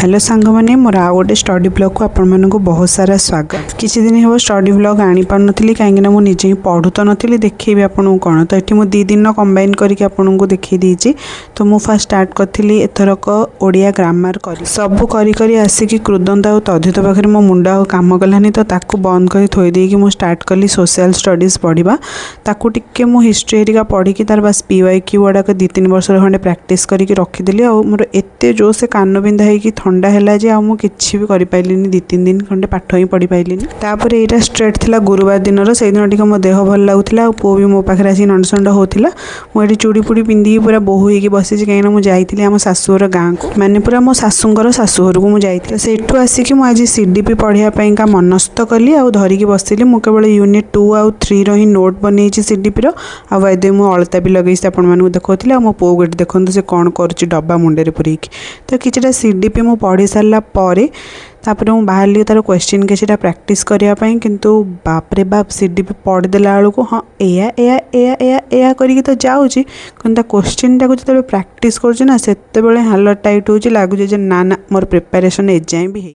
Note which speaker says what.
Speaker 1: Hello सांग मैंने मोर आउ गोटे स्टडी ब्लॉग को आपण मानक बहुत सारा स्वागत। किसी दिन हम स्टडी ब्लॉग आनी पार नी कहीं मुझे निजे पढ़ू तो नी देखी आपको कौन तो ये मुझे 2 दिन कंबाइन करके आपको देखी देती। तो मुझे फास्ट स्टार्ट करी एथरक ओडिया ग्रामर कर सब करी आसिक कृदंत आ तद्धित पाखे मो मुंड आ कम कलानी तो ताकू बंद कर थोड़ी मुझे स्टार्ट कली सोशल स्टडीज पढ़ा ताकू टिके मो हिस्ट्री हेरिका पढ़ी तार बस PYQ गुड़ाक 2-3 वर्ष खंडे प्रैक्टिस करके रखीदेली। आ मोर एत जो से कान बिंधा है थंडा है जे आ किसी भी कर पारे 2-3 दिन खंडे पाठ ही पढ़ी पारे। तापर यहाँ स्ट्रेट थिला गुरुवार दिन से दिन टी मो देह भल लगुला पु भी मो पाखे आसी नंडसंड होता। मुझे चूड़ी पुड़ी पिंधि पूरा बोहू हो बसी कहीं मुझे आम शाशुर गाँव को माने पूरा मो शाशुर शाशुघर को मुझे सेठू आसिक मुझे CDP पढ़ाई का मनस्थ कली आ धरिकी बसली। मुझे केवल यूनिट 2 और 3 रो ही नोट बन CDP रो मुझे अलता भी लगे आपको देखा मो पो गोटे देखो से कौन कर डब्बा मुंडे पुरैकी तो किसी CDP मु पढ़ी सारा पर तापर मुझे बाहर तार क्वेश्चन किसी प्रैक्टिस करने किंतु बापरे बाप CDP पढ़ीदेला बेलू हाँ या करके तो जाऊँगी कि क्वेश्चन टाक जो प्रैक्टिस करना से हालत टाइट हो लगुच ना मोर प्रिपरेशन एजाएं भी।